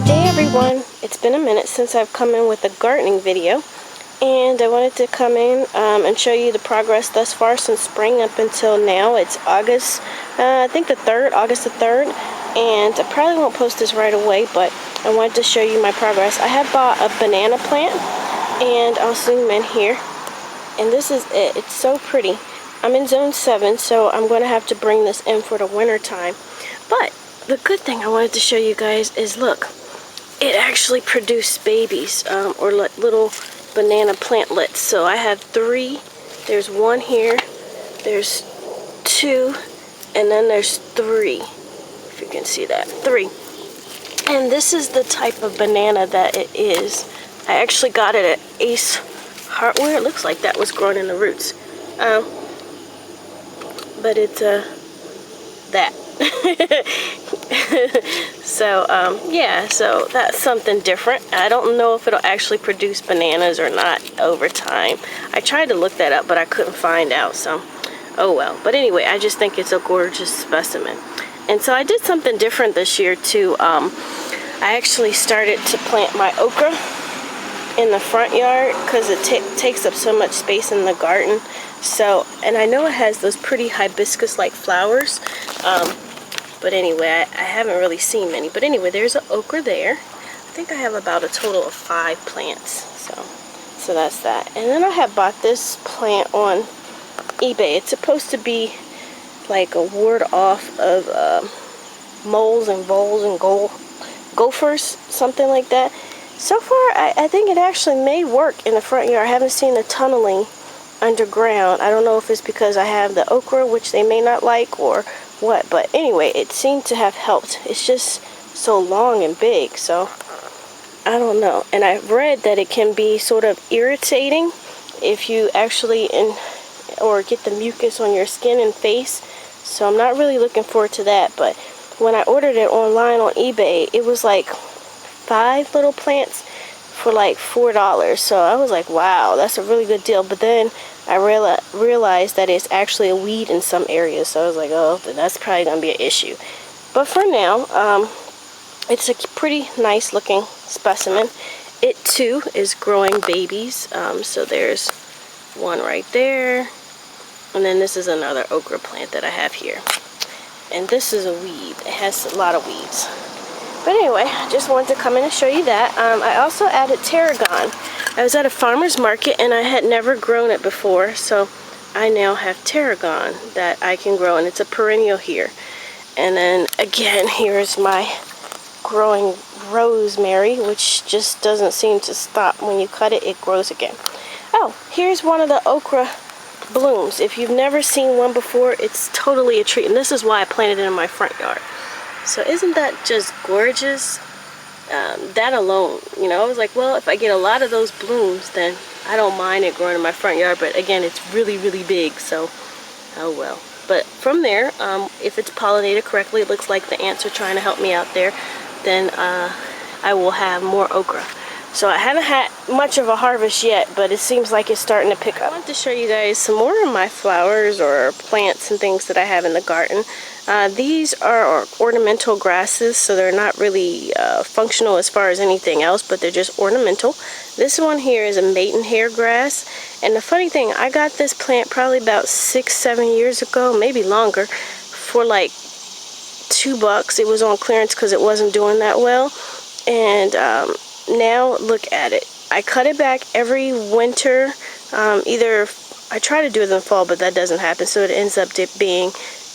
Hey everyone, it's been a minute since I've come in with a gardening video, and I wanted to come in and show you the progress thus far since spring up until now. It's August, I think the 3rd, August the 3rd, and I probably won't post this right away, but I wanted to show you my progress. I have bought a banana plant, and I'll zoom in here, and this is it. It's so pretty. I'm in zone 7, so I'm going to have to bring this in for the winter time, but the good thing I wanted to show you guys is, look, it actually produced babies, or little banana plantlets. So I have 3. There's 1 here, there's 2, and then there's 3. If you can see that, 3. And this is the type of banana that it is. I actually got it at Ace Hardware. It looks like that was grown in the roots. But it's that. So yeah, so that's something different. I don't know if it'll actually produce bananas or not over time. I tried to look that up, but I couldn't find out, so oh well. But anyway, I just think it's a gorgeous specimen. And so I did something different this year too. I actually started to plant my okra in the front yard because it takes up so much space in the garden. So, and I know it has those pretty hibiscus-like flowers. But anyway, I haven't really seen many. But anyway, there's an okra there. I think I have about a total of 5 plants. So that's that. And then I have bought this plant on eBay. It's supposed to be like a ward off of moles and voles and gophers, something like that. So far, I think it actually may work in the front yard. I haven't seen the tunneling underground. I don't know if it's because I have the okra, which they may not like, or what, but anyway, it seemed to have helped. It's just so long and big, so I don't know. And I've read that it can be sort of irritating if you actually or get the mucus on your skin and face, so I'm not really looking forward to that. But when I ordered it online on eBay, it was like 5 little plants for like $4, so I was like, wow, that's a really good deal. But then I realized that it's actually a weed in some areas, so I was like, oh, then that's probably gonna be an issue. But for now, it's a pretty nice looking specimen. It too is growing babies. So there's 1 right there, and then this is another okra plant that I have here, and this is a weed. It has a lot of weeds. But anyway, I just wanted to come in and show you that. I also added tarragon. I was at a farmer's market and I had never grown it before, so I now have tarragon that I can grow, and it's a perennial here. And then again, here's my growing rosemary, which just doesn't seem to stop. When you cut it, it grows again. Oh, here's one of the okra blooms. If you've never seen one before, it's totally a treat, and this is why I planted it in my front yard. So isn't that just gorgeous? That alone, you know, I was like, well, if I get a lot of those blooms, then I don't mind it growing in my front yard. But again, it's really, really big, so oh well. But from there, if it's pollinated correctly, it looks like the ants are trying to help me out there, then I will have more okra. So I haven't had much of a harvest yet, but it seems like it's starting to pick up. I want to show you guys some more of my flowers or plants and things that I have in the garden. These are ornamental grasses, so they're not really functional as far as anything else, but they're just ornamental. This one here is a maidenhair grass, and the funny thing, I got this plant probably about 6-7 years ago, maybe longer, for like $2. It was on clearance because it wasn't doing that well, and now look at it. I cut it back every winter. Either I try to do it in the fall, but that doesn't happen, so it ends up being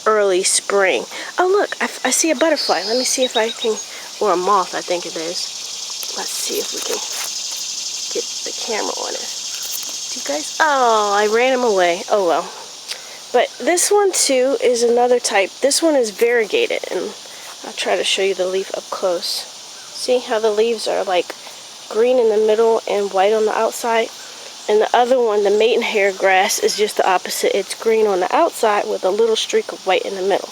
early spring. Oh look, I see a butterfly. Let me see if I can, or a moth, I think it is. Let's see if we can get the camera on it. Do you guys? Oh, I ran him away. Oh well. But this one too is another type. This one is variegated, and I'll try to show you the leaf up close. See how the leaves are like green in the middle and white on the outside? And the other one, the maidenhair grass, is just the opposite. It's green on the outside with a little streak of white in the middle.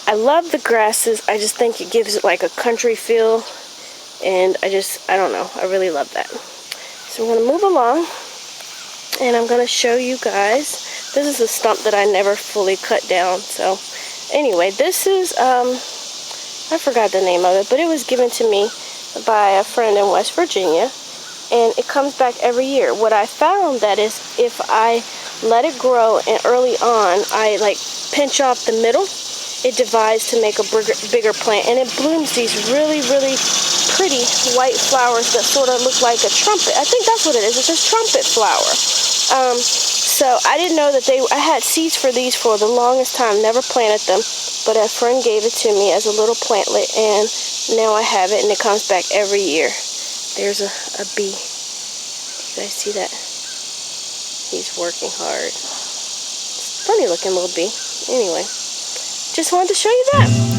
I love the grasses. I just think it gives it like a country feel, and I don't know, I really love that. So I'm going to move along, and I'm going to show you guys. This is a stump that I never fully cut down. So anyway, this is I forgot the name of it, but it was given to me by a friend in West Virginia, and it comes back every year. What I found that is if I let it grow and early on, I like pinch off the middle, it divides to make a bigger plant, and it blooms these really, really pretty white flowers that sort of look like a trumpet. I think that's what it is. It's a trumpet flower. So I didn't know that I had seeds for these for the longest time, never planted them, but a friend gave it to me as a little plantlet, and now I have it, and it comes back every year. There's a bee. You guys see that? He's working hard. Funny looking little bee. Anyway, just wanted to show you that.